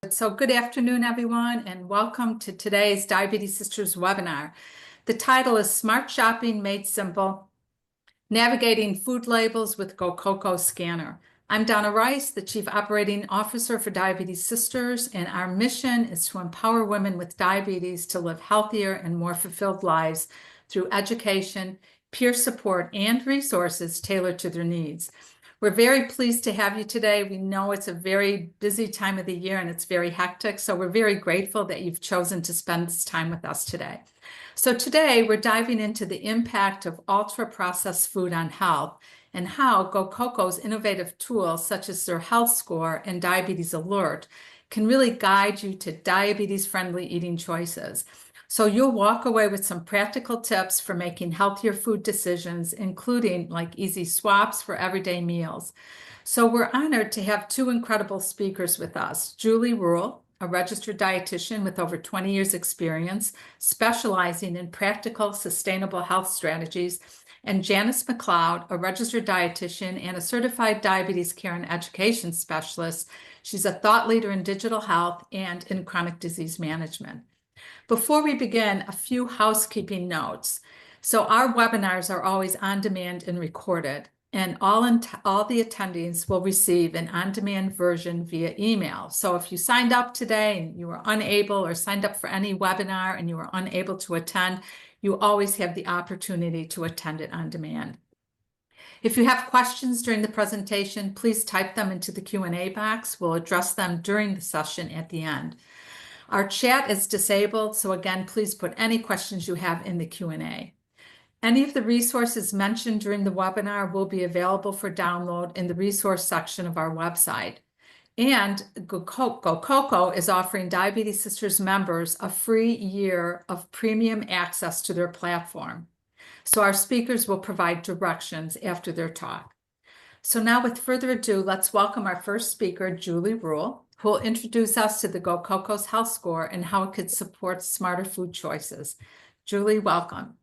So good afternoon, everyone, and welcome to today's Diabetes Sisters webinar. The title is Smart Shopping Made Simple, Navigating Food Labels with GoCoCo Scanner. I'm Donna Rice, the Chief Operating Officer for Diabetes Sisters, and our mission is to empower women with diabetes to live healthier and more fulfilled lives through education, peer support, and resources tailored to their needs. We're very pleased to have you today. We know it's a very busy time of the year and it's very hectic, so we're very grateful that you've chosen to spend this time with us today. So today we're diving into the impact of ultra-processed food on health and how GoCoCo's innovative tools such as their health score and diabetes alert can really guide you to diabetes-friendly eating choices. So you'll walk away with some practical tips for making healthier food decisions, including like easy swaps for everyday meals. So we're honored to have two incredible speakers with us, Julie Ruelle, a registered dietitian with over 20 years experience, specializing in practical, sustainable health strategies, and Janice MacLeod, a registered dietitian and a certified diabetes care and education specialist. She's a thought leader in digital health and in chronic disease management. Before we begin, a few housekeeping notes. So our webinars are always on demand and recorded, and all the attendees will receive an on-demand version via email. So if you signed up today and you were unable or signed up for any webinar and you were unable to attend, you always have the opportunity to attend it on demand. If you have questions during the presentation, please type them into the Q&A box. We'll address them during the session at the end. Our chat is disabled, so again, please put any questions you have in the Q&A. Any of the resources mentioned during the webinar will be available for download in the resource section of our website. And GoCoCo is offering Diabetes Sisters members a free year of premium access to their platform. So our speakers will provide directions after their talk. So now with further ado, let's welcome our first speaker, Julie Ruelle, who will introduce us to the GoCoCo's health score and how it could support smarter food choices. Julie, welcome.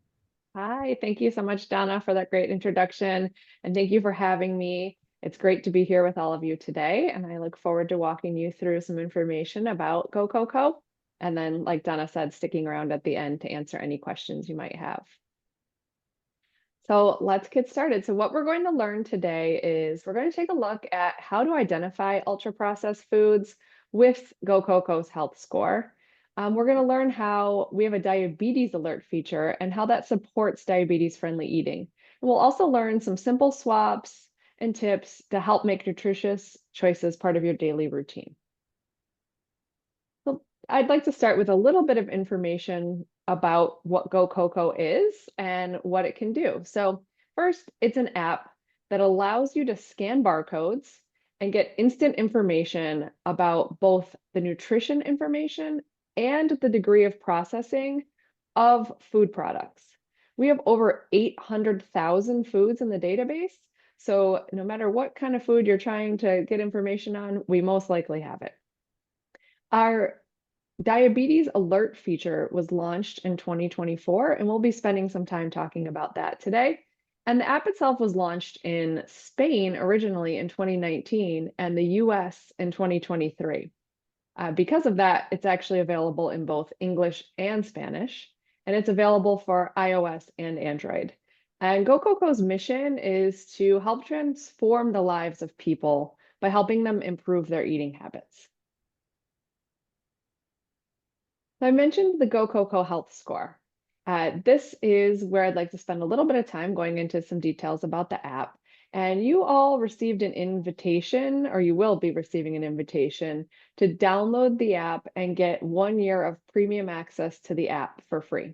Hi, thank you so much, Donna, for that great introduction. And thank you for having me. It's great to be here with all of you today. And I look forward to walking you through some information about GoCoCo. And then, like Donna said, sticking around at the end to answer any questions you might have. So let's get started. So what we're going to learn today is we're going to take a look at how to identify ultra-processed foods with GoCoCo's health score. We're going to learn how we have a diabetes alert feature and how that supports diabetes-friendly eating. And we'll also learn some simple swaps and tips to help make nutritious choices part of your daily routine. So I'd like to start with a little bit of information about what GoCoCo is and what it can do. So first, it's an app that allows you to scan barcodes and get instant information about both the nutrition information and the degree of processing of food products. We have over 800,000 foods in the database. So no matter what kind of food you're trying to get information on, we most likely have it. Our Diabetes Alert feature was launched in 2024, and we'll be spending some time talking about that today. And the app itself was launched in Spain originally in 2019 and the US in 2023. Because of that, it's actually available in both English and Spanish, and it's available for iOS and Android. And GoCoCo's mission is to help transform the lives of people by helping them improve their eating habits. So I mentioned the GoCoCo health score. This is where I'd like to spend a little bit of time going into some details about the app. And you all received an invitation, or you will be receiving an invitation to download the app and get 1 year of premium access to the app for free.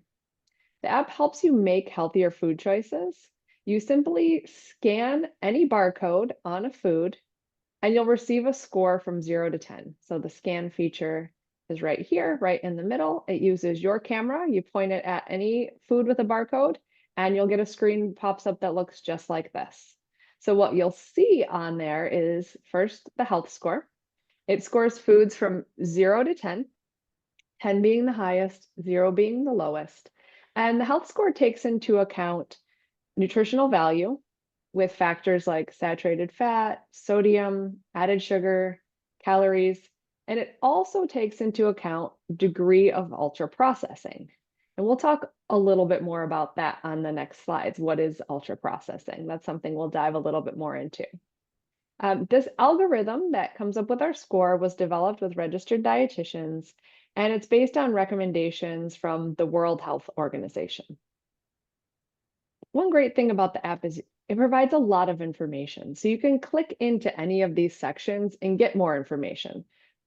The app helps you make healthier food choices. You simply scan any barcode on a food and you'll receive a score from 0 to 10. So the scan feature is right here, right in the middle. It uses your camera. You point it at any food with a barcode, and you'll get a screen pops up that looks just like this. So what you'll see on there is first the health score. It scores foods from 0 to 10, 10 being the highest, 0 being the lowest. And the health score takes into account nutritional value with factors like saturated fat, sodium, added sugar, calories, And it also takes into account degree of ultra processing. And we'll talk a little bit more about that on the next slides. What is ultra processing? That's something we'll dive a little bit more into. This algorithm that comes up with our score was developed with registered dietitians, and it's based on recommendations from the World Health Organization. One great thing about the app is it provides a lot of information. So you can click into any of these sections and get more information.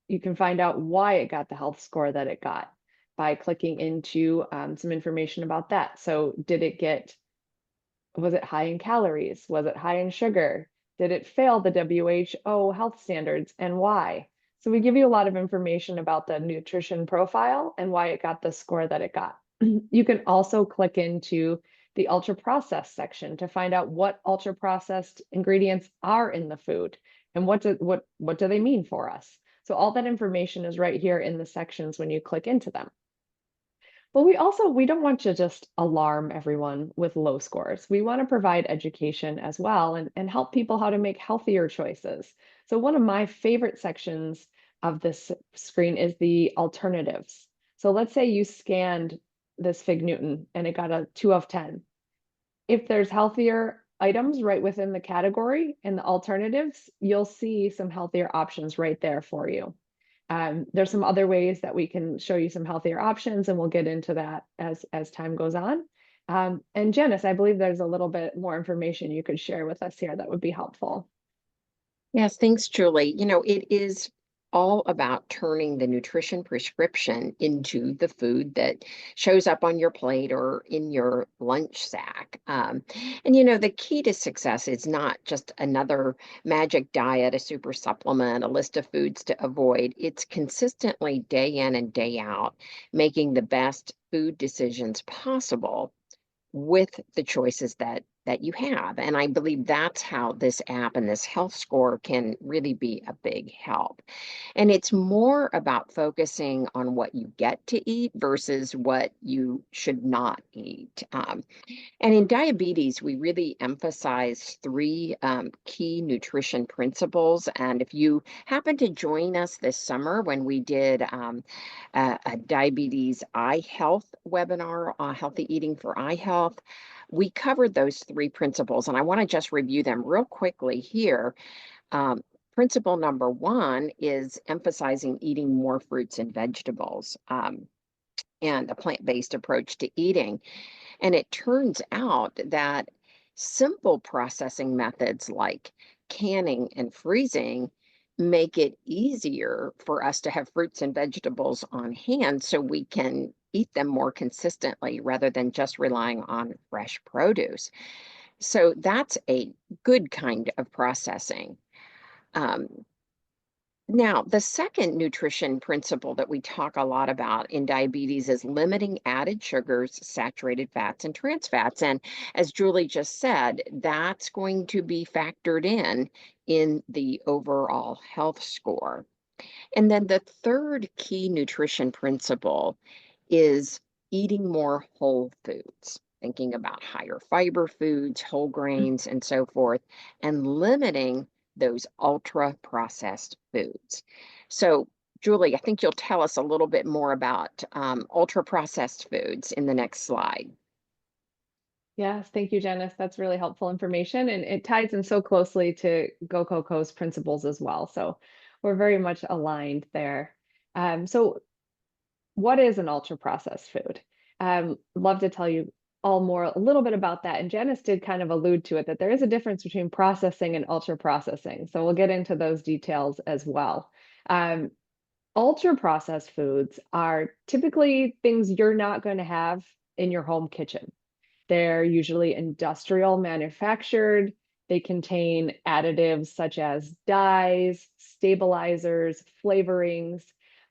You can find out why it got the health score that it got by clicking into some information about that. So was it high in calories? Was it high in sugar? Did it fail the WHO health standards and why? So we give you a lot of information about the nutrition profile and why it got the score that it got. You can also click into the ultra processed section to find out what ultra processed ingredients are in the food and what do they mean for us. So all that information is right here in the sections when you click into them. But we don't want to just alarm everyone with low scores. We want to provide education as well and help people how to make healthier choices. So one of my favorite sections of this screen is the alternatives. So let's say you scanned this Fig Newton and it got a 2 of 10. If there's healthier items right within the category and the alternatives, you'll see some healthier options right there for you. There's some other ways that we can show you some healthier options, and we'll get into that as time goes on. And Janice, I believe there's a little bit more information you could share with us here that would be helpful. Yes, thanks, Julie. It is all about turning the nutrition prescription into the food that shows up on your plate or in your lunch sack. The key to success is not just another magic diet, a super supplement, a list of foods to avoid. It's consistently day in and day out making the best food decisions possible with the choices that you have. And I believe that's how this app and this health score can really be a big help. And it's more about focusing on what you get to eat versus what you should not eat. And in diabetes, we really emphasize three key nutrition principles. And if you happen to join us this summer when we did a diabetes eye health webinar, Healthy Eating for Eye Health, we covered those three principles. And I want to just review them real quickly here. Principle number one is emphasizing eating more fruits and vegetables and a plant-based approach to eating. And it turns out that simple processing methods like canning and freezing make it easier for us to have fruits and vegetables on hand so we can eat them more consistently rather than just relying on fresh produce. So that's a good kind of processing. Now, the second nutrition principle that we talk a lot about in diabetes is limiting added sugars, saturated fats, and trans fats. And as Julie just said, that's going to be factored in the overall health score. And then the third key nutrition principle is eating more whole foods, thinking about higher fiber foods, whole grains, and so forth, and limiting those ultra processed foods. So, Julie, I think you'll tell us a little bit more about ultra processed foods in the next slide. Yes, thank you, Janice. That's really helpful information, and it ties in so closely to GoCoCo's principles as well. So we're very much aligned there. So what is an ultra processed food? Love to tell you a little bit about that. And Janice did kind of allude to it, that there is a difference between processing and ultra processing. So we'll get into those details as well. Ultra processed foods are typically things you're not going to have in your home kitchen. They're usually industrial manufactured. They contain additives such as dyes, stabilizers, flavorings,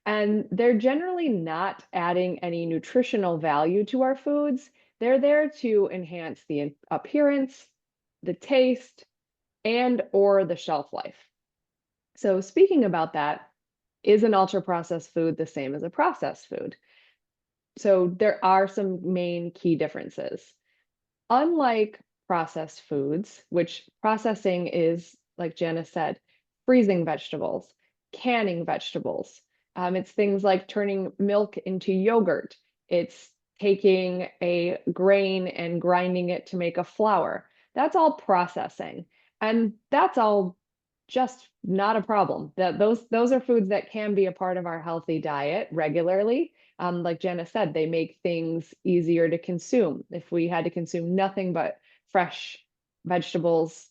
and they're generally not adding any nutritional value to our foods. They're there to enhance the appearance, the taste, and or the shelf life. So speaking about that, is an ultra processed food the same as a processed food? So there are some main key differences. Unlike processed foods, which processing is, like Janice said, freezing vegetables, canning vegetables. It's things like turning milk into yogurt. It's taking a grain and grinding it to make a flour. That's all processing. And that's all just not a problem. Those are foods that can be a part of our healthy diet regularly. Like Janice said, they make things easier to consume. If we had to consume nothing but fresh vegetables,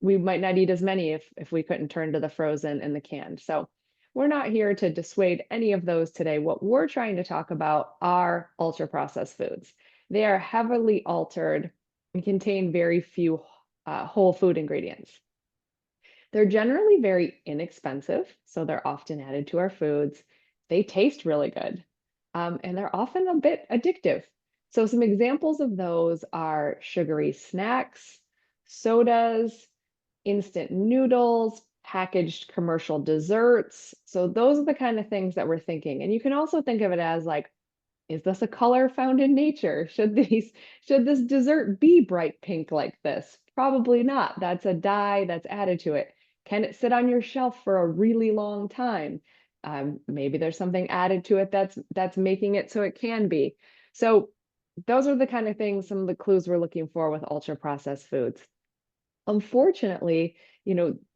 we might not eat as many if we couldn't turn to the frozen and the canned. So we're not here to dissuade any of those today. What we're trying to talk about are ultra processed foods. They are heavily altered and contain very few whole food ingredients. They're generally very inexpensive, so they're often added to our foods. They taste really good, and they're often a bit addictive. So some examples of those are sugary snacks, sodas, instant noodles, packaged commercial desserts. So those are the kind of things that we're thinking. And you can also think of it as like, is this a color found in nature? Should this dessert be bright pink like this? Probably not. That's a dye that's added to it. Can it sit on your shelf for a really long time? Maybe there's something added to it that's making it so it can be. So those are the kind of things, some of the clues we're looking for with ultra processed foods. Unfortunately,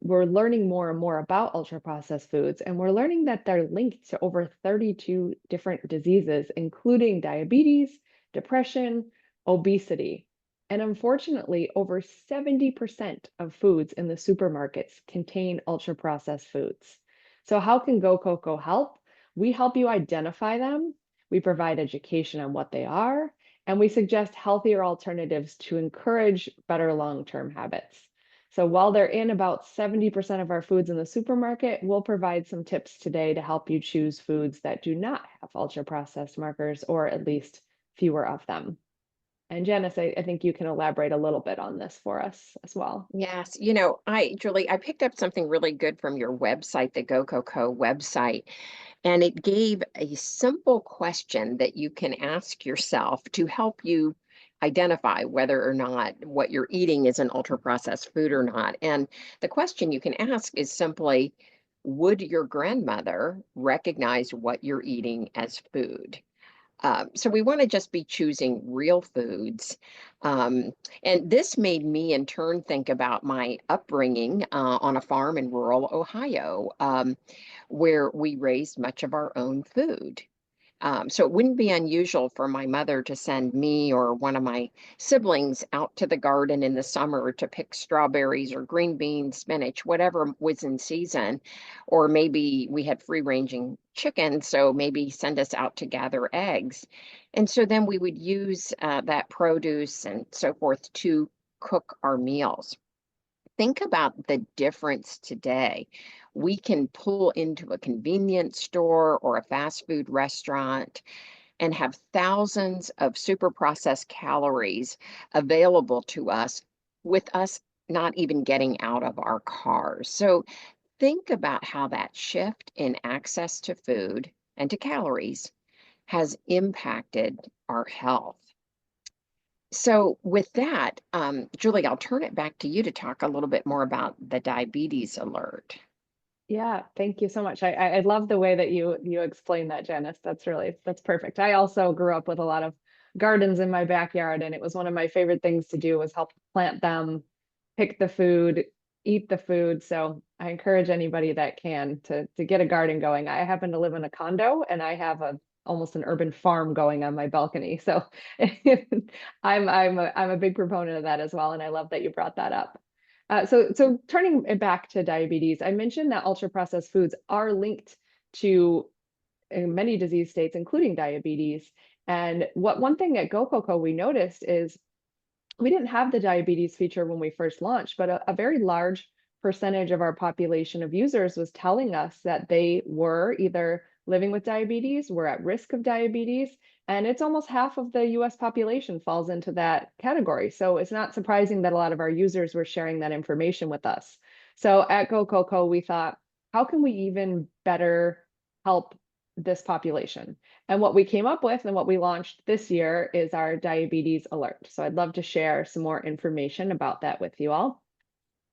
we're learning more and more about ultra processed foods, and we're learning that they're linked to over 32 different diseases, including diabetes, depression, obesity. And unfortunately, over 70% of foods in the supermarkets contain ultra processed foods. So how can GoCoCo help? We help you identify them. We provide education on what they are, and we suggest healthier alternatives to encourage better long-term habits. So while they're in about 70% of our foods in the supermarket, we'll provide some tips today to help you choose foods that do not have ultra-processed markers, or at least fewer of them. And Janice, I think you can elaborate a little bit on this for us as well. Yes, Julie, I picked up something really good from your website, the GoCoCo website, and it gave a simple question that you can ask yourself to help you identify whether or not what you're eating is an ultra-processed food or not. And the question you can ask is simply, would your grandmother recognize what you're eating as food? So we want to just be choosing real foods. And this made me in turn think about my upbringing on a farm in rural Ohio, where we raised much of our own food. So it wouldn't be unusual for my mother to send me or one of my siblings out to the garden in the summer to pick strawberries or green beans, spinach, whatever was in season. Or maybe we had free-ranging chicken, so maybe send us out to gather eggs. And so then we would use that produce and so forth to cook our meals. Think about the difference today. We can pull into a convenience store or a fast food restaurant and have thousands of super processed calories available to us with us not even getting out of our cars. So think about how that shift in access to food and to calories has impacted our health. So with that, Julie, I'll turn it back to you to talk a little bit more about the diabetes alert. Yeah, thank you so much. I love the way that you explain that, Janice. That's perfect. I also grew up with a lot of gardens in my backyard, and it was one of my favorite things to do was help plant them, pick the food, eat the food. So I encourage anybody that can to get a garden going. I happen to live in a condo, and I have almost an urban farm going on my balcony. So I'm a big proponent of that as well, and I love that you brought that up. So turning it back to diabetes, I mentioned that ultra processed foods are linked to many disease states, including diabetes. And one thing at GoCoCo we noticed is we didn't have the diabetes feature when we first launched, but a very large percentage of our population of users was telling us that they were either living with diabetes, were at risk of diabetes, and it's almost half of the US population falls into that category. So it's not surprising that a lot of our users were sharing that information with us. So at GoCoCo, we thought, how can we even better help this population? And what we came up with and what we launched this year is our diabetes alert. So I'd love to share some more information about that with you all.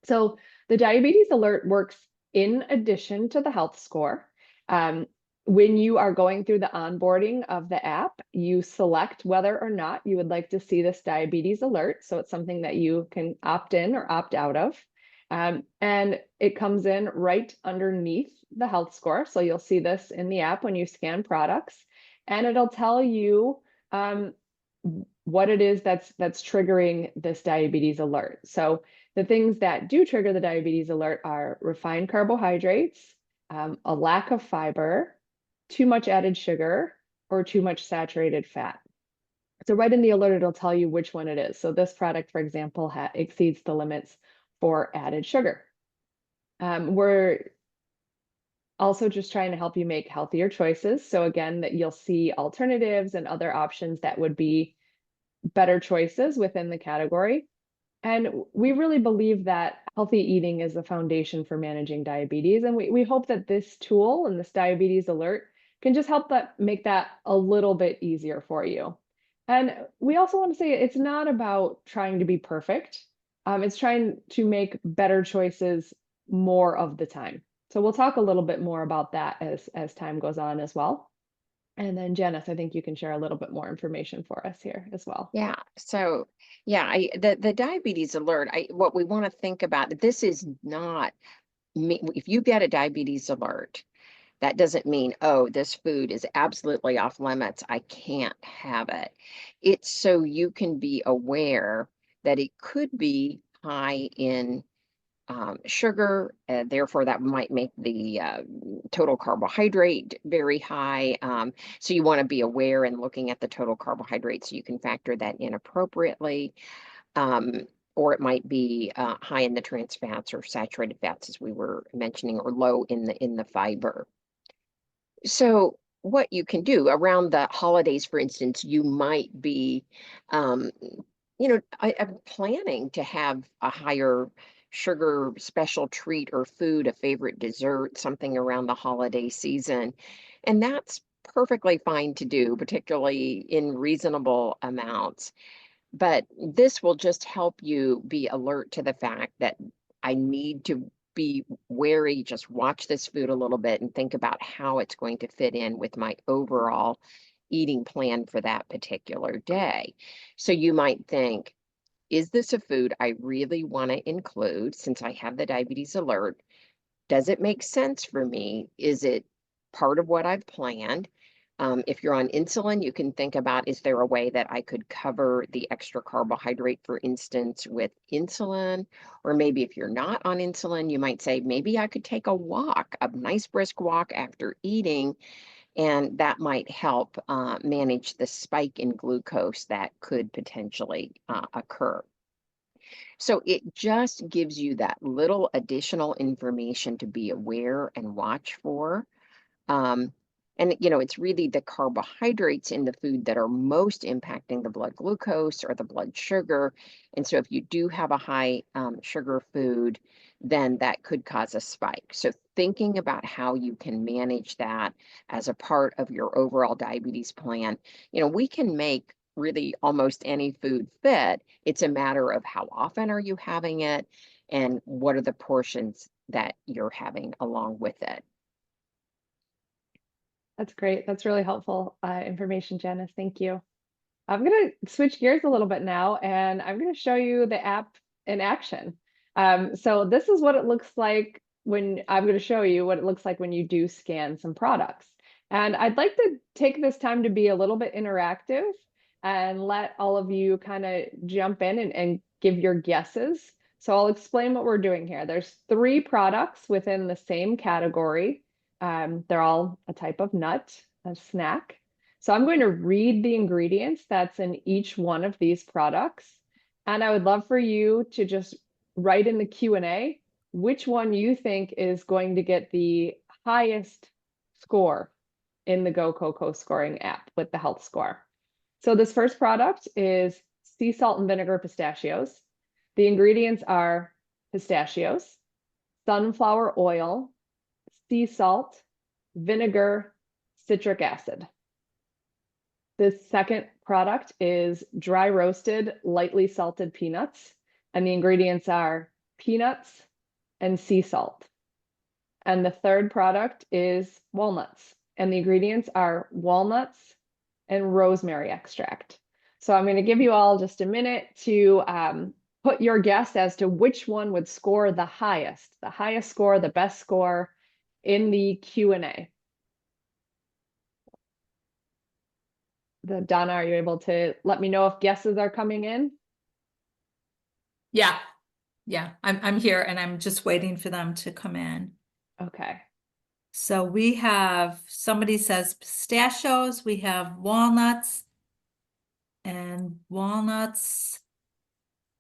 So the diabetes alert works in addition to the health score. When you are going through the onboarding of the app, you select whether or not you would like to see this diabetes alert. So it's something that you can opt in or opt out of. And it comes in right underneath the health score. So you'll see this in the app when you scan products, and it'll tell you what it is that's triggering this diabetes alert. So the things that do trigger the diabetes alert are refined carbohydrates, a lack of fiber, too much added sugar, or too much saturated fat. So right in the alert, it'll tell you which one it is. So this product, for example, exceeds the limits for added sugar. We're also just trying to help you make healthier choices. So again, that you'll see alternatives and other options that would be better choices within the category. And we really believe that healthy eating is the foundation for managing diabetes. And we hope that this tool and this diabetes alert can just help make that a little bit easier for you. And we also want to say it's not about trying to be perfect. It's trying to make better choices more of the time. So we'll talk a little bit more about that as time goes on as well. And then Janice, I think you can share a little bit more information for us here as well. Yeah. So yeah, the diabetes alert, what we want to think about, this is not if you get a diabetes alert, that doesn't mean, oh, this food is absolutely off limits, I can't have it. It's so you can be aware that it could be high in sugar, therefore that might make the total carbohydrate very high. So you want to be aware and looking at the total carbohydrate so you can factor that in appropriately. Or it might be high in the trans fats or saturated fats, as we were mentioning, or low in the fiber. So what you can do around the holidays, for instance, you might be, I'm planning to have a higher sugar special treat or food, a favorite dessert, something around the holiday season. And that's perfectly fine to do, particularly in reasonable amounts. But this will just help you be alert to the fact that I need to be wary, just watch this food a little bit and think about how it's going to fit in with my overall eating plan for that particular day. So you might think, is this a food I really want to include since I have the diabetes alert? Does it make sense for me? Is it part of what I've planned? If you're on insulin, you can think about, is there a way that I could cover the extra carbohydrate, for instance, with insulin? Or maybe if you're not on insulin, you might say, maybe I could take a walk, a nice brisk walk after eating, and that might help manage the spike in glucose that could potentially occur. So it just gives you that little additional information to be aware and watch for. And it's really the carbohydrates in the food that are most impacting the blood glucose or the blood sugar. And so if you do have a high sugar food, then that could cause a spike. So thinking about how you can manage that as a part of your overall diabetes plan, we can make really almost any food fit. It's a matter of how often are you having it and what are the portions that you're having along with it. That's great. That's really helpful information, Janice. Thank you. I'm going to switch gears a little bit now, and I'm going to show you the app in action. So this is what it looks like when I'm going to show you what it looks like when you do scan some products. And I'd like to take this time to be a little bit interactive and let all of you kind of jump in and give your guesses. So I'll explain what we're doing here. There's 3 products within the same category. They're all a type of nut, a snack. So I'm going to read the ingredients that's in each one of these products. And I would love for you to just write in the Q&A which one you think is going to get the highest score in the GoCoCo scoring app with the health score. So this first product is sea salt and vinegar pistachios. The ingredients are pistachios, sunflower oil, sea salt, vinegar, citric acid. The second product is dry roasted, lightly salted peanuts, and the ingredients are peanuts and sea salt. And the third product is walnuts. And the ingredients are walnuts and rosemary extract. So I'm going to give you all just a minute to put your guess as to which one would score the highest score, the best score in the Q&A. Donna, are you able to let me know if guesses are coming in? Yeah. Yeah, I'm here and I'm just waiting for them to come in. Okay. So we have, somebody says pistachios, we have walnuts and walnuts.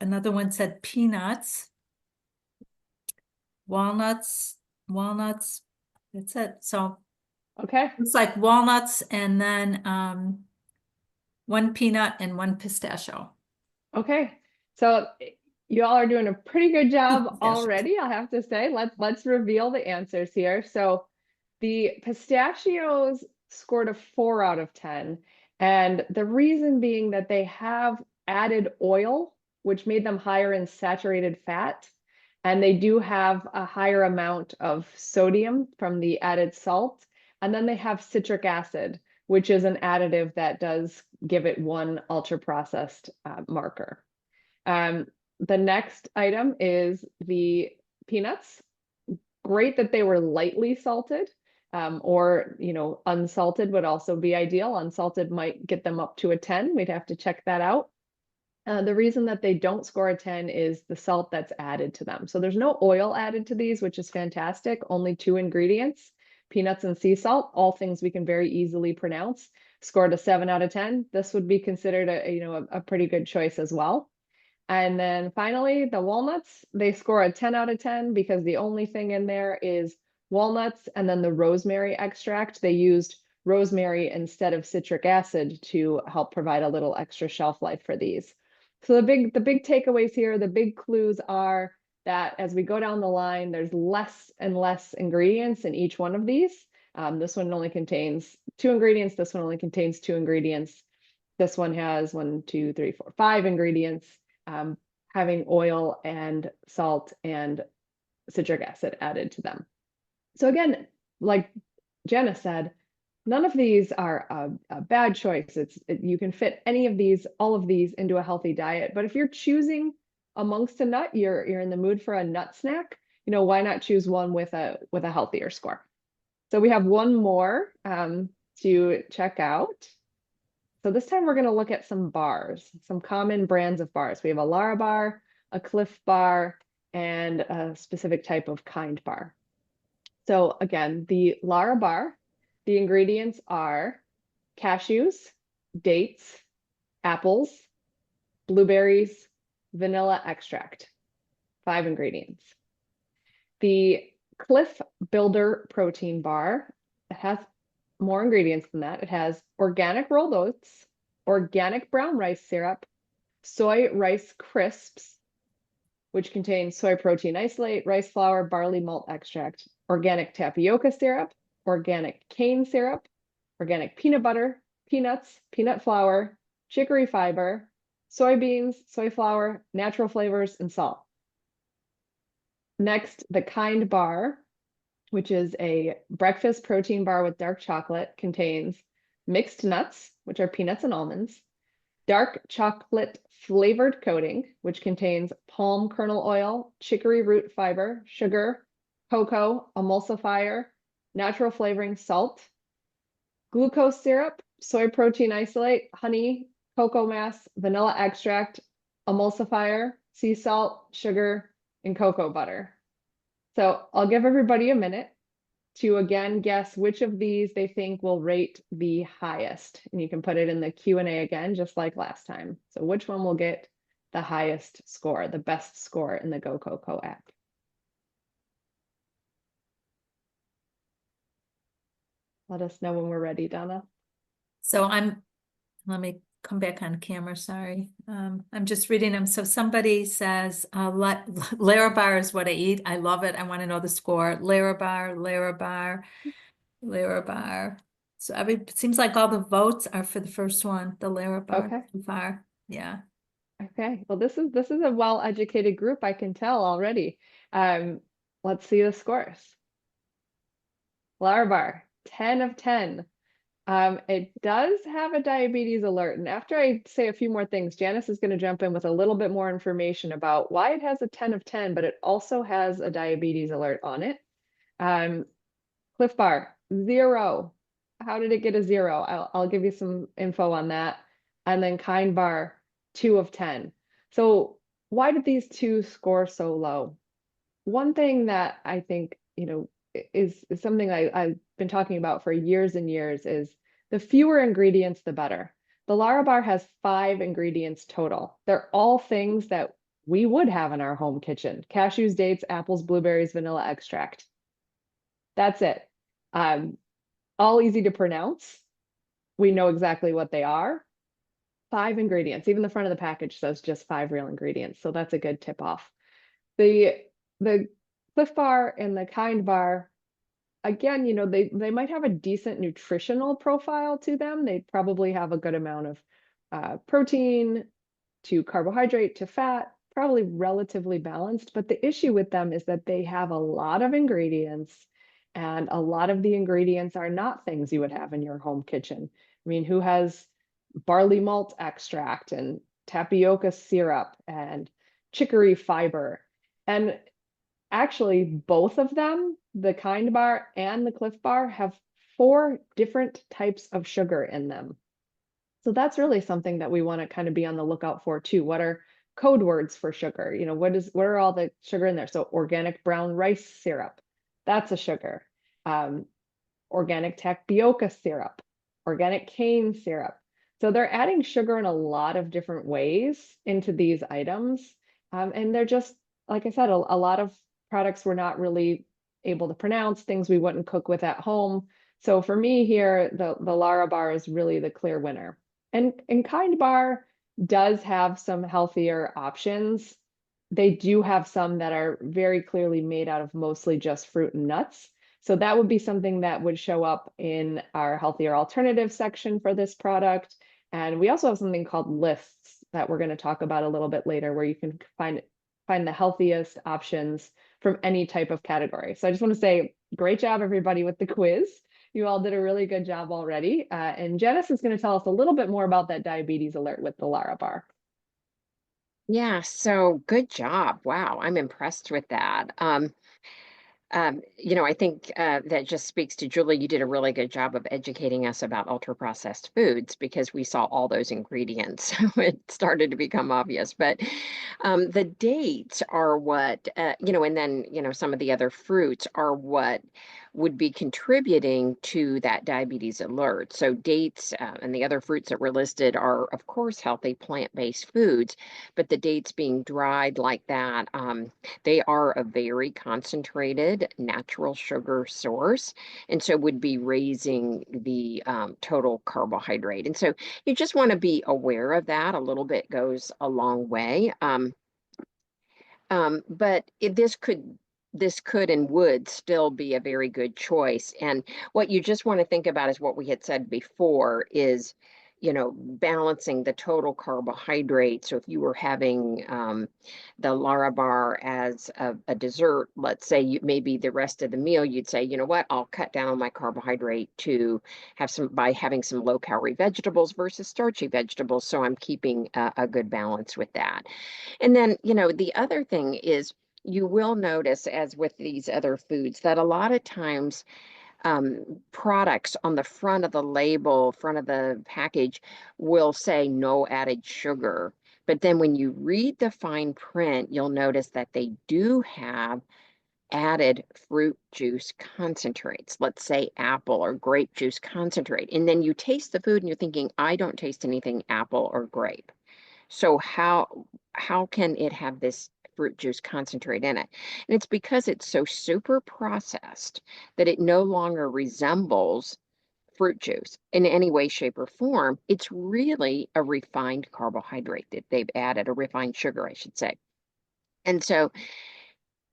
Another one said peanuts. Walnuts, walnuts, that's it. So Okay. it's like walnuts and then one peanut and one pistachio. Okay. So you all are doing a pretty good job Pistachios. already, I'll have to say. Let's reveal the answers here. So the pistachios scored a 4 out of 10. And the reason being that they have added oil, which made them higher in saturated fat. And they do have a higher amount of sodium from the added salt. And then they have citric acid, which is an additive that does give it one ultra processed marker. The next item is the peanuts. Great that they were lightly salted, or unsalted would also be ideal. Unsalted might get them up to a 10. We'd have to check that out. The reason that they don't score a 10 is the salt that's added to them. So there's no oil added to these, which is fantastic. Only 2 ingredients, peanuts and sea salt, all things we can very easily pronounce. Scored a 7 out of 10. This would be considered a pretty good choice as well. And then finally, the walnuts, they score a 10 out of 10 because the only thing in there is walnuts and then the rosemary extract. They used rosemary instead of citric acid to help provide a little extra shelf life for these. So the big takeaways here, the big clues are that as we go down the line, there's less and less ingredients in each one of these. This one only contains 2 ingredients. This one only contains 2 ingredients. This one has 1, 2, 3, 4, 5 ingredients, having oil and salt and citric acid added to them. So again, like Janice said, none of these are a bad choice. You can fit any of these, all of these into a healthy diet. But if you're choosing amongst a nut, you're in the mood for a nut snack, why not choose one with a healthier score? So we have one more to check out. So this time we're going to look at some bars, some common brands of bars. We have a Lara bar, a Cliff bar, and a specific type of Kind bar. So again, the Lara bar, the ingredients are cashews, dates, apples, blueberries, vanilla extract, 5 ingredients. The Cliff Builder protein bar, it has more ingredients than that. It has organic rolled oats, organic brown rice syrup, soy rice crisps, which contains soy protein isolate, rice flour, barley malt extract, organic tapioca syrup, organic cane syrup, organic peanut butter, peanuts, peanut flour, chicory fiber, soybeans, soy flour, natural flavors, and salt. Next, the Kind bar, which is a breakfast protein bar with dark chocolate, contains mixed nuts, which are peanuts and almonds, dark chocolate flavored coating, which contains palm kernel oil, chicory root fiber, sugar, cocoa, emulsifier, natural flavoring, salt, glucose syrup, soy protein isolate, honey, cocoa mass, vanilla extract, emulsifier, sea salt, sugar, and cocoa butter. So I'll give everybody a minute to again guess which of these they think will rate the highest. And you can put it in the Q&A again, just like last time. So which one will get the highest score, the best score in the GoCoCo app? Let us know when we're ready, Donna. So let me come back on camera, sorry. I'm just reading them. So somebody says, Larabar is what I eat. I love it. I want to know the score. Larabar. So it seems like all the votes are for the first one, the Larabar Okay. so far. Yeah. Okay. Well, this is a well-educated group, I can tell already. Let's see the scores. Larabar, 10 of 10. It does have a diabetes alert. And after I say a few more things, Janice is going to jump in with a little bit more information about why it has a 10 of 10, but it also has a diabetes alert on it. Cliff Bar, 0. How did it get a 0? I'll give you some info on that. And then Kind Bar, 2 of 10. So why did these two score so low? One thing that I think, is something I've been talking about for years and years is the fewer ingredients, the better. The Larabar has 5 ingredients total. They're all things that we would have in our home kitchen: cashews, dates, apples, blueberries, vanilla extract. That's it. All easy to pronounce. We know exactly what they are. 5 ingredients. Even the front of the package says just 5 real ingredients. So that's a good tip off. The Cliff Bar and the Kind Bar, again, they might have a decent nutritional profile to them. They probably have a good amount of protein to carbohydrate to fat, probably relatively balanced. But the issue with them is that they have a lot of ingredients, and a lot of the ingredients are not things you would have in your home kitchen. I mean, who has barley malt extract and tapioca syrup and chicory fiber? And actually, both of them, the Kind Bar and the Cliff Bar, have 4 different types of sugar in them. So that's really something that we want to kind of be on the lookout for too. What are code words for sugar? What are all the sugar in there? So organic brown rice syrup, that's a sugar. Organic tapioca syrup, organic cane syrup. So they're adding sugar in a lot of different ways into these items. And they're just, like I said, a lot of products we're not really able to pronounce, things we wouldn't cook with at home. So for me here, the Larabar is really the clear winner. And Kind Bar does have some healthier options. They do have some that are very clearly made out of mostly just fruit and nuts. So that would be something that would show up in our healthier alternative section for this product. And we also have something called lists that we're going to talk about a little bit later, where you can find the healthiest options from any type of category. So I just want to say, great job, everybody, with the quiz. You all did a really good job already. And Janice is going to tell us a little bit more about that diabetes alert with the Larabar. Yeah, so good job. Wow, I'm impressed with that. I think that just speaks to Julie. You did a really good job of educating us about ultra-processed foods because we saw all those ingredients. So it started to become obvious. But the dates are what, and then, some of the other fruits are what would be contributing to that diabetes alert. So dates and the other fruits that were listed are, of course, healthy plant-based foods, but the dates being dried like that, they are a very concentrated natural sugar source, and so would be raising the total carbohydrate. And so you just want to be aware of that. A little bit goes a long way. But this could and would still be a very good choice. And what you just want to think about is what we had said before is, balancing the total carbohydrate. So if you were having the Larabar as a dessert, let's say maybe the rest of the meal, you'd say, you know what, I'll cut down on my carbohydrate to by having some low calorie vegetables versus starchy vegetables. So I'm keeping a good balance with that. And then, the other thing is you will notice, as with these other foods, that a lot of times products on the front of the label, front of the package, will say no added sugar. But then when you read the fine print, you'll notice that they do have added fruit juice concentrates, let's say apple or grape juice concentrate. And then you taste the food and you're thinking, I don't taste anything apple or grape. So how can it have this fruit juice concentrate in it? And it's because it's so super processed that it no longer resembles fruit juice in any way, shape, or form. It's really a refined carbohydrate that they've added, a refined sugar, I should say. And so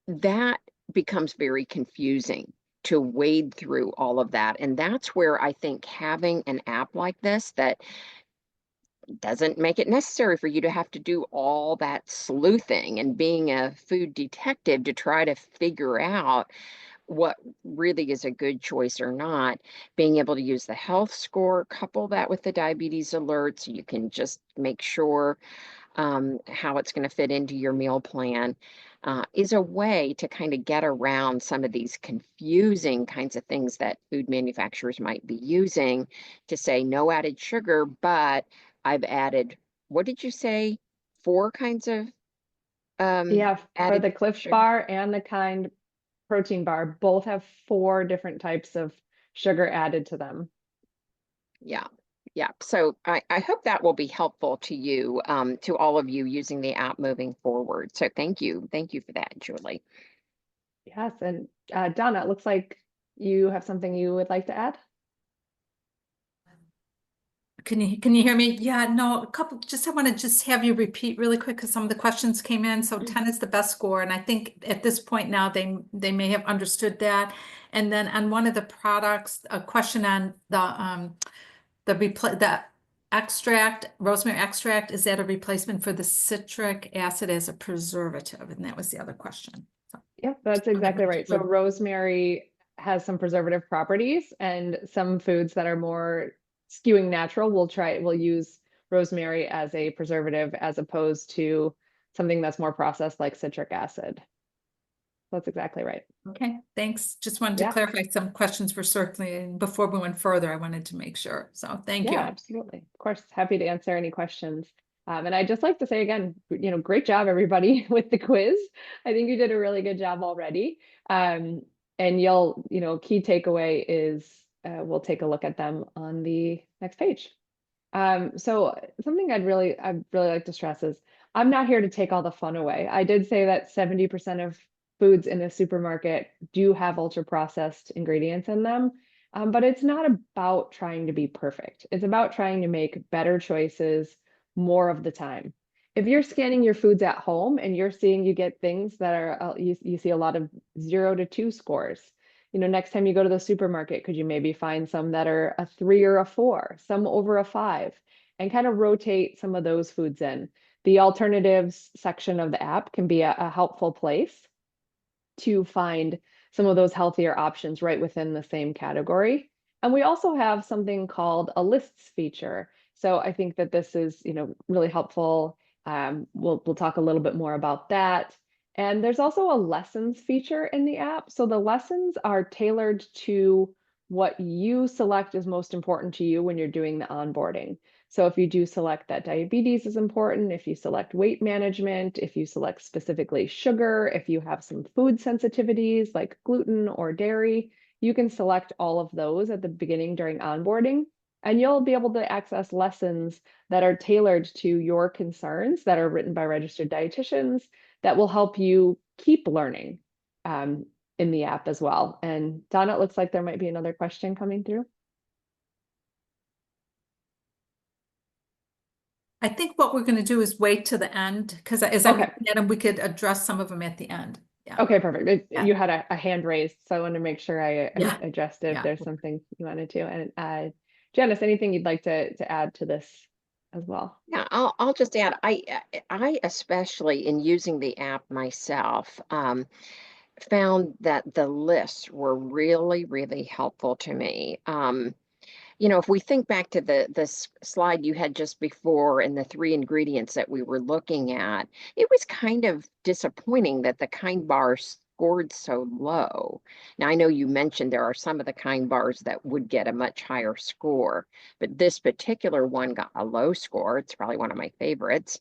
that becomes very confusing to wade through all of that. And that's where I think having an app like this that doesn't make it necessary for you to have to do all that sleuthing and being a food detective to try to figure out what really is a good choice or not, being able to use the health score, couple that with the diabetes alert so you can just make sure how it's going to fit into your meal plan, is a way to kind of get around some of these confusing kinds of things that food manufacturers might be using to say no added sugar, but I've added, what did you say? 4 kinds of Yeah, for added the Cliff sugar? Bar and the Kind protein bar, both have 4 different types of sugar added to them. Yeah. Yeah. So I hope that will be helpful to you, to all of you using the app moving forward. So thank you. Thank you for that, Julie. Yes, and Donna, it looks like you have something you would like to add? Can you hear me? Yeah, no, a couple, I want to just have you repeat really quick because some of the questions came in. So 10 is the best score. And I think at this point now they may have understood that. And then on one of the products, a question on the extract, rosemary extract, is that a replacement for the citric acid as a preservative? And that was the other question. So Yep, that's exactly right. So rosemary has some preservative properties, and some foods that are more skewing natural we'll use rosemary as a preservative as opposed to something that's more processed like citric acid. That's exactly right. Okay, thanks. Just wanted to Yeah. clarify some questions were circling before we went further. I wanted to make sure. So thank Yeah, you. absolutely. Of course, happy to answer any questions. And I'd just like to say again, great job everybody with the quiz. I think you did a really good job already. And key takeaway is we'll take a look at them on the next page. So something I'd really like to stress is I'm not here to take all the fun away. I did say that 70% of foods in a supermarket do have ultra processed ingredients in them. But it's not about trying to be perfect. It's about trying to make better choices more of the time. If you're scanning your foods at home and you get things that are, you see a lot of 0 to 2 scores. Next time you go to the supermarket, could you maybe find some that are a 3 or a 4, some over a 5, and kind of rotate some of those foods in. The alternatives section of the app can be a helpful place to find some of those healthier options right within the same category. And we also have something called a lists feature. So I think that this is, really helpful. We'll talk a little bit more about that. And there's also a lessons feature in the app. So the lessons are tailored to what you select is most important to you when you're doing the onboarding. So if you do select that diabetes is important, if you select weight management, if you select specifically sugar, if you have some food sensitivities like gluten or dairy, you can select all of those at the beginning during onboarding, and you'll be able to access lessons that are tailored to your concerns that are written by registered dietitians that will help you keep learning in the app as well. And Donna, it looks like there might be another question coming through. I think what we're going to do is wait to the end because as I'm Okay. looking at them, we could address some of them at the end. Yeah. Okay, perfect. Yeah. You had a hand raised, so I want to make sure I Yeah. addressed if Yeah. there's something you wanted to. And Janice, anything you'd like to add to this as well? Yeah, I'll just add, I especially in using the app myself, found that the lists were really, really helpful to me. If we think back to the slide you had just before and the 3 ingredients that we were looking at, it was kind of disappointing that the Kind bar scored so low. Now, I know you mentioned there are some of the Kind bars that would get a much higher score, but this particular one got a low score. It's probably one of my favorites.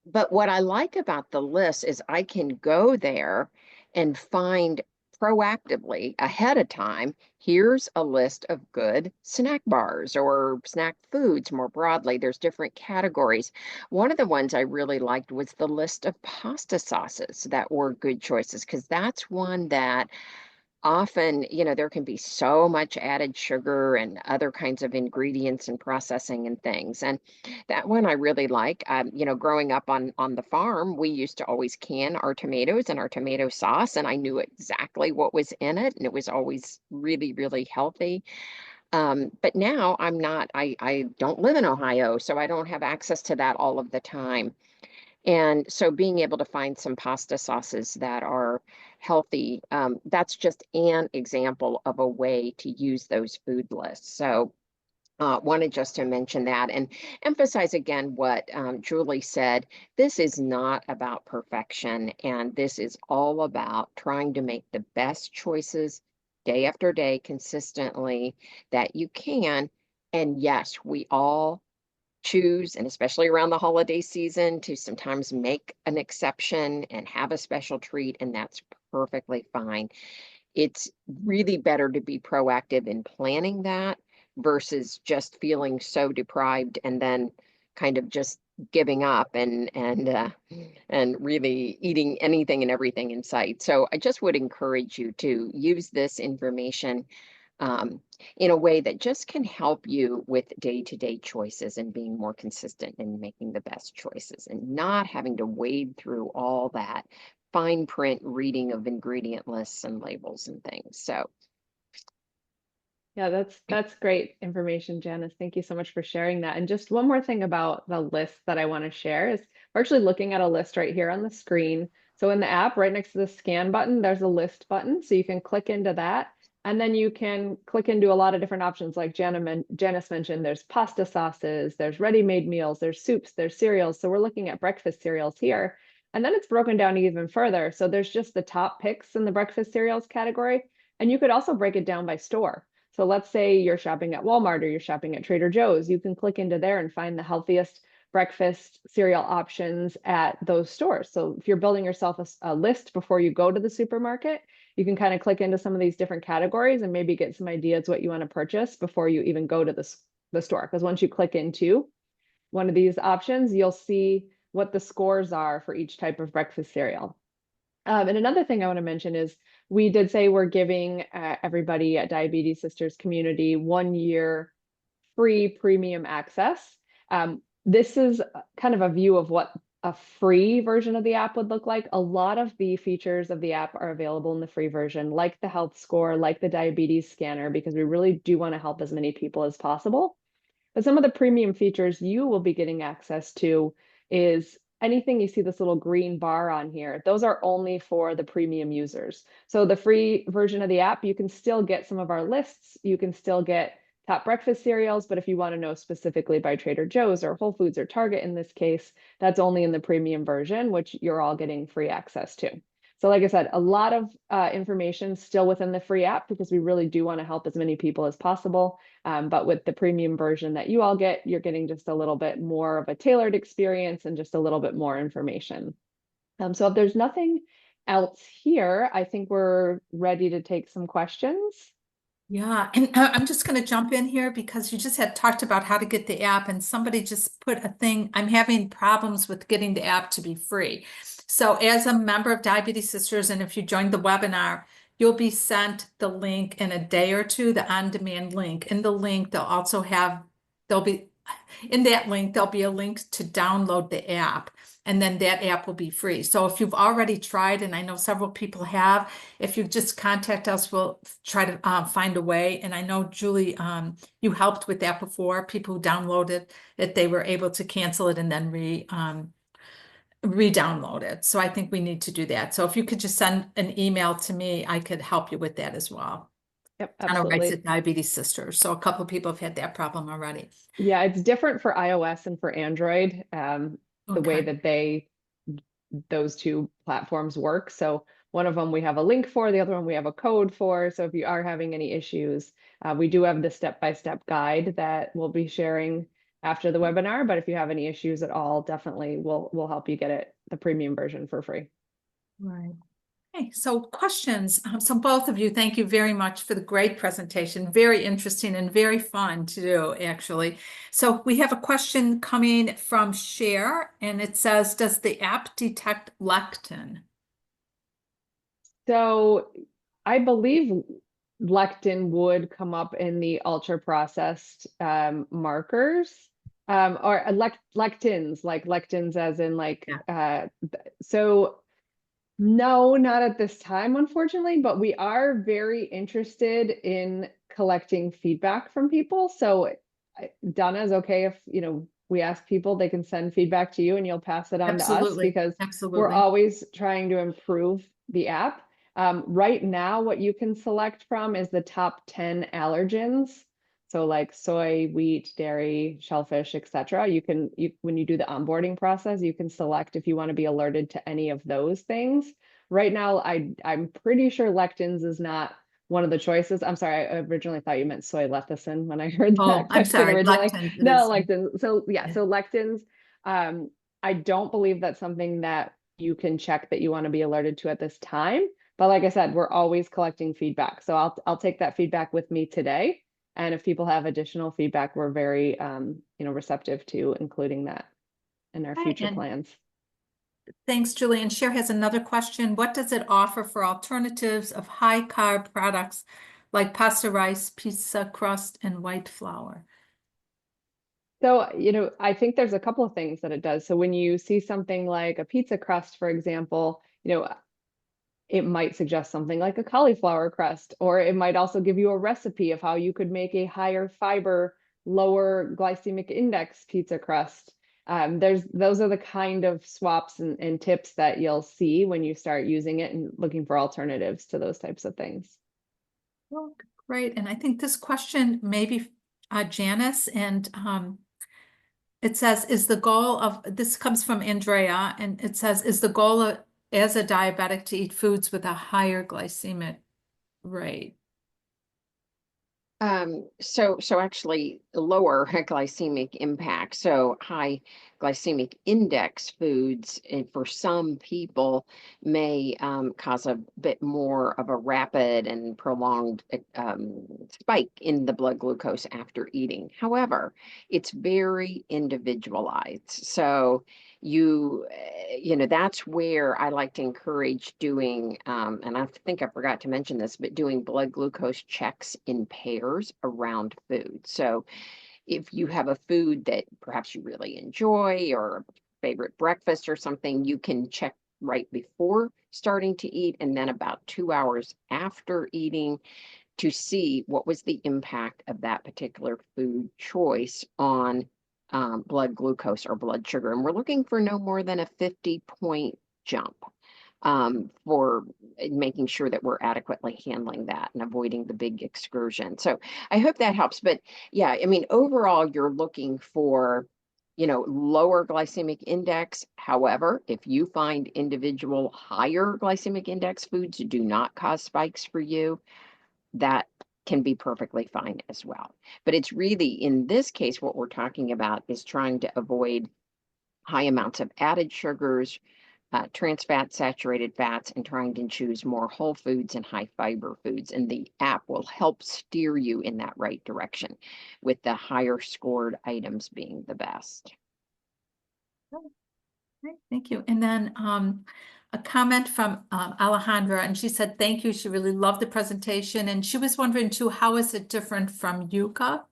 But what I like about the list is I can go there and find proactively ahead of time, here's a list of good snack bars or snack foods more broadly. There's different categories. One of the ones I really liked was the list of pasta sauces that were good choices, because that's one that often, there can be so much added sugar and other kinds of ingredients and processing and things. And that one I really like. Growing up on the farm, we used to always can our tomatoes and our tomato sauce, and I knew exactly what was in it, and it was always really, really healthy. But now I don't live in Ohio, so I don't have access to that all of the time. And so being able to find some pasta sauces that are healthy. That's just an example of a way to use those food lists. So wanted just to mention that and emphasize again what Julie said. This is not about perfection, and this is all about trying to make the best choices day after day consistently that you can. And yes, we all choose, and especially around the holiday season, to sometimes make an exception and have a special treat, and that's perfectly fine. It's really better to be proactive in planning that versus just feeling so deprived and then kind of just giving up and really eating anything and everything in sight. So I just would encourage you to use this information um, in a way that just can help you with day-to-day choices and being more consistent in making the best choices and not having to wade through all that fine print reading of ingredient lists and labels and things. So Yeah, that's great information, Janice. Thank you so much for sharing that. And just one more thing about the list that I want to share is we're actually looking at a list right here on the screen. So in the app, right next to the scan button, there's a list button. So you can click into that. And then you can click into a lot of different options. Like Janice mentioned, there's pasta sauces, there's ready-made meals, there's soups, there's cereals. So we're looking at breakfast cereals here. And then it's broken down even further. So there's just the top picks in the breakfast cereals category. And you could also break it down by store. So let's say you're shopping at Walmart or you're shopping at Trader Joe's. You can click into there and find the healthiest breakfast cereal options at those stores. So if you're building yourself a list before you go to the supermarket, you can kind of click into some of these different categories and maybe get some ideas what you want to purchase before you even go to the store. Because once you click into one of these options, you'll see what the scores are for each type of breakfast cereal. And another thing I want to mention is we did say we're giving everybody at Diabetes Sisters community 1 year free premium access. This is kind of a view of what a free version of the app would look like. A lot of the features of the app are available in the free version, like the health score, like the diabetes scanner, because we really do want to help as many people as possible. But some of the premium features you will be getting access to is anything you see this little green bar on here, those are only for the premium users. So the free version of the app, you can still get some of our lists. You can still get top breakfast cereals, but if you want to know specifically by Trader Joe's or Whole Foods or Target in this case, that's only in the premium version, which you're all getting free access to. So like I said, a lot of information still within the free app because we really do want to help as many people as possible. But with the premium version that you all get, you're getting just a little bit more of a tailored experience and just a little bit more information. So if there's nothing else here, I think we're ready to take some questions. Yeah, and I'm just going to jump in here because you just had talked about how to get the app, and somebody just put a thing. I'm having problems with getting the app to be free. So as a member of Diabetes Sisters, and if you joined the webinar, you'll be sent the link in a day or two, the on-demand link. In the link, there'll be in that link, there'll be a link to download the app, and then that app will be free. So if you've already tried, and I know several people have, if you just contact us, we'll try to find a way. And I know, Julie, you helped with that before. People who downloaded it, they were able to cancel it and then re-download it. So I think we need to do that. So if you could just send an email to me, I could help you with that as well. Yep, Donna writes absolutely. at Diabetes Sisters. So a couple of people have had that problem already. Yeah, it's different for iOS and for Android, the way Okay. that those two platforms work. So one of them we have a link for, the other one we have a code for. So if you are having any issues, we do have the step-by-step guide that we'll be sharing after the webinar. But if you have any issues at all, definitely we'll help you get the premium version for free. Right. Okay, so questions. So both of you, thank you very much for the great presentation. Very interesting and very fun to do, actually. So we have a question coming from Cher, and it says, does the app detect lectin? So I believe lectin would come up in the ultra processed markers or lectins, like lectins as in like so no, not at this time, unfortunately, but we are very interested in collecting feedback from people. So Donna, is okay if, we ask people, they can send feedback to you and you'll pass it on to us Absolutely. because we're Absolutely. always trying to improve the app. Right now, what you can select from is the top 10 allergens. So like soy, wheat, dairy, shellfish, etc. When you do the onboarding process, you can select if you want to be alerted to any of those things. Right now, I'm pretty sure lectins is not one of the choices. I'm sorry, I originally thought you meant soy lecithin when I heard Oh, that I'm question sorry, originally. lectins. It No, is. lectins. So yeah, Yeah. so lectins, I don't believe that's something that you can check that you want to be alerted to at this time. But like I said, we're always collecting feedback. So I'll take that feedback with me today. And if people have additional feedback, we're very receptive to including that in our Okay, future and plans. thanks, Julie. And Cher has another question. What does it offer for alternatives of high carb products like pasta rice, pizza crust, and white flour? So, I think there's a couple of things that it does. So when you see something like a pizza crust, for example, it might suggest something like a cauliflower crust, or it might also give you a recipe of how you could make a higher fiber, lower glycemic index pizza crust. Those are the kind of swaps and tips that you'll see when you start using it and looking for alternatives to those types of things. Well, great. And I think this question maybe Janice, and it says, is the goal of, this comes from Andrea, and it says, is the goal of, as a diabetic to eat foods with a higher glycemic rate? So actually lower glycemic impact. So high glycemic index foods for some people may cause a bit more of a rapid and prolonged spike in the blood glucose after eating. However, it's very individualized. So that's where I like to encourage doing, and I think I forgot to mention this, but doing blood glucose checks in pairs around food. So if you have a food that perhaps you really enjoy or a favorite breakfast or something, you can check right before starting to eat and then about 2 hours after eating to see what was the impact of that particular food choice on blood glucose or blood sugar. And we're looking for no more than a 50-point jump for making sure that we're adequately handling that and avoiding the big excursion. So I hope that helps. But yeah, I mean, overall, you're looking for lower glycemic index. However, if you find individual higher glycemic index foods do not cause spikes for you, that can be perfectly fine as well. But it's really, in this case, what we're talking about is trying to avoid high amounts of added sugars, trans fats, saturated fats, and trying to choose more whole foods and high fiber foods. And the app will help steer you in that right direction, with the higher scored items being the best. Okay, thank you. And then a comment from Alejandra, and she said, thank you. She really loved the presentation. And she was wondering too, how is it different from Yuka?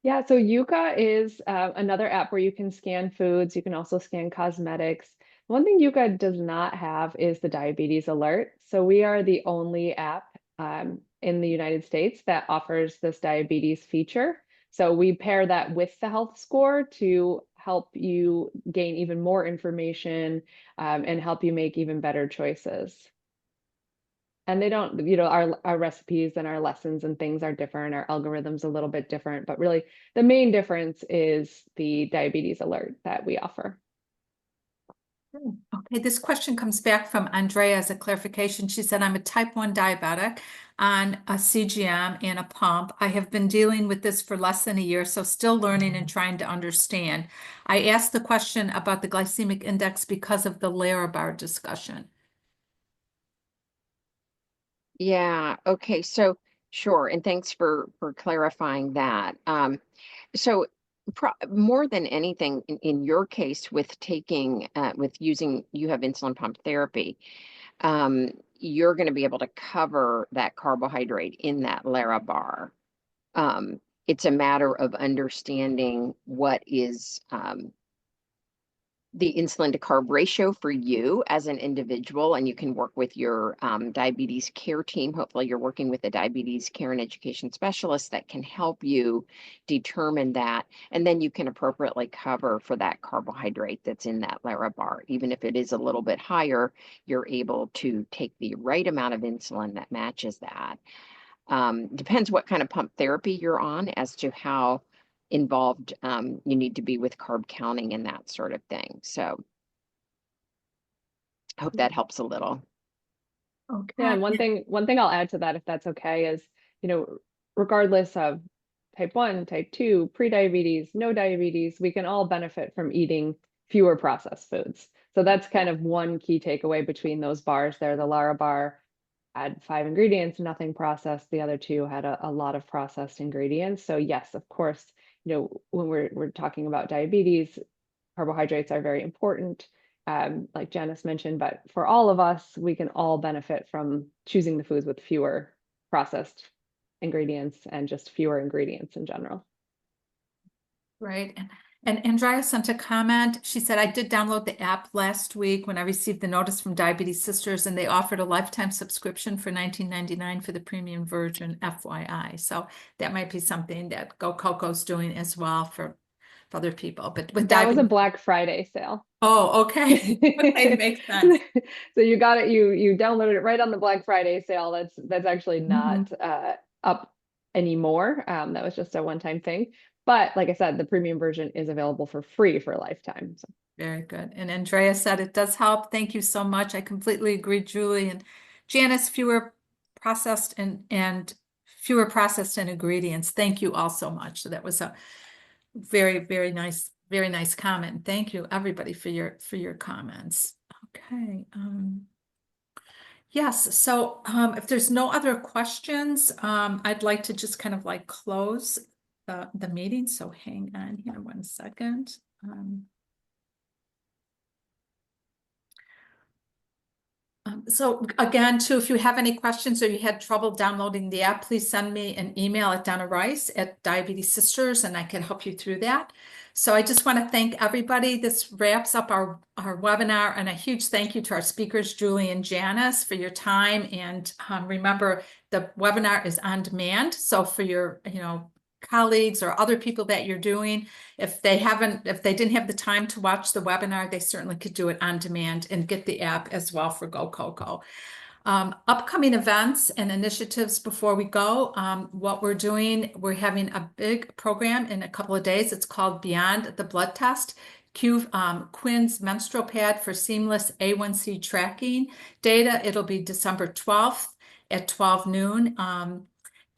Yeah, so Yuka is another app where you can scan foods. You can also scan cosmetics. One thing Yuka does not have is the diabetes alert. So we are the only app in the United States that offers this diabetes feature. So we pair that with the health score to help you gain even more information and help you make even better choices. And they don't, our recipes and our lessons and things are different. Our algorithm's a little bit different, but really the main difference is the diabetes alert that we offer. Okay, this question comes back from Andrea as a clarification. She said, I'm a type 1 diabetic on a CGM and a pump. I have been dealing with this for less than a year, so still learning and trying to understand. I asked the question about the glycemic index because of the Larabar discussion. Yeah, okay, so sure, and thanks for clarifying that. So more than anything, in your case with taking with using, you have insulin pump therapy, you're going to be able to cover that carbohydrate in that Larabar. It's a matter of understanding what is the insulin to carb ratio for you as an individual, and you can work with your diabetes care team. Hopefully you're working with a diabetes care and education specialist that can help you determine that. And then you can appropriately cover for that carbohydrate that's in that Larabar. Even if it is a little bit higher, you're able to take the right amount of insulin that matches that. Depends what kind of pump therapy you're on as to how involved you need to be with carb counting and that sort of thing. So I hope that helps a little. Okay. Yeah, and one thing I'll add to that, if that's okay, is, regardless of type 1, type 2, pre-diabetes, no diabetes, we can all benefit from eating fewer processed foods. So that's kind of one key takeaway between those bars there. The Larabar had 5 ingredients, nothing processed. The other two had a lot of processed ingredients. So yes, of course, when we're talking about diabetes, carbohydrates are very important, like Janice mentioned, but for all of us, we can all benefit from choosing the foods with fewer processed ingredients and just fewer ingredients in general. Right. And Andrea sent a comment. She said, I did download the app last week when I received the notice from Diabetes Sisters, and they offered a lifetime subscription for $19.99 for the premium version, FYI. So that might be something that GoCoCo's doing as well for other people. But with that was a diabetes. Black Friday sale. Oh, okay. Okay, makes sense. So you got it, you downloaded it right on the Black Friday sale. That's actually not up anymore. That was just a one-time thing. But like I said, the premium version is available for free for a lifetime. So. Very good. And Andrea said it does help. Thank you so much. I completely agree, Julie. And Janice, fewer processed and fewer processed ingredients. Thank you all so much. So that was a very, very nice comment. Thank you, everybody, for your comments. Okay. Yes. So if there's no other questions, I'd like to just kind of like close the meeting. So hang on here 1 second. So again, too, if you have any questions or you had trouble downloading the app, please send me an email at Donna Rice at Diabetes Sisters, and I can help you through that. So I just want to thank everybody. This wraps up our webinar, and a huge thank you to our speakers, Julie and Janice, for your time. And remember, the webinar is on demand. So for your, colleagues or other people that you're doing, if they didn't have the time to watch the webinar, they certainly could do it on demand and get the app as well for GoCoCo. Upcoming events and initiatives before we go, what we're doing, we're having a big program in a couple of days. It's called Beyond the Blood Test. Quinn's menstrual pad for seamless A1C tracking data. It'll be December 12th at 12 noon.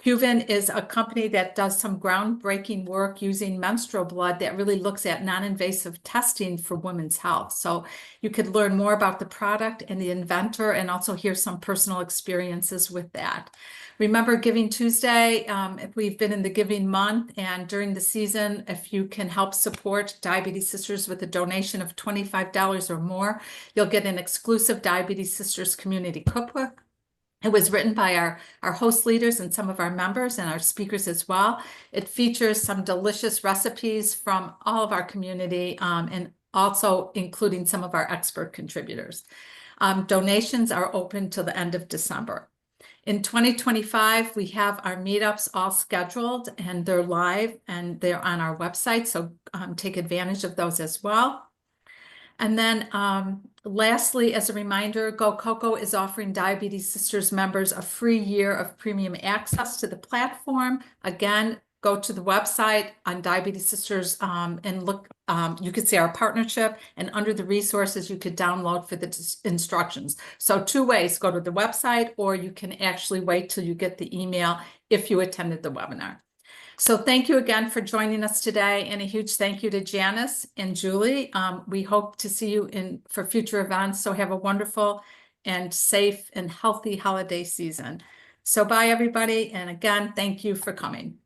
Qvin is a company that does some groundbreaking work using menstrual blood that really looks at non-invasive testing for women's health. So you could learn more about the product and the inventor and also hear some personal experiences with that. Remember Giving Tuesday, if we've been in the giving month and during the season, if you can help support Diabetes Sisters with a donation of $25 or more, you'll get an exclusive Diabetes Sisters community cookbook. It was written by our host leaders and some of our members and our speakers as well. It features some delicious recipes from all of our community and also including some of our expert contributors. Donations are open till the end of December. In 2025, we have our meetups all scheduled and they're live and they're on our website. So take advantage of those as well. And then lastly, as a reminder, GoCoCo is offering Diabetes Sisters members a free year of premium access to the platform. Again, go to the website on Diabetes Sisters and look, you could see our partnership, and under the resources, you could download for the instructions. So 2 ways, go to the website, or you can actually wait till you get the email if you attended the webinar. So thank you again for joining us today, and a huge thank you to Janice and Julie. We hope to see you for future events. So have a wonderful and safe and healthy holiday season. So bye, everybody. And again, thank you for coming.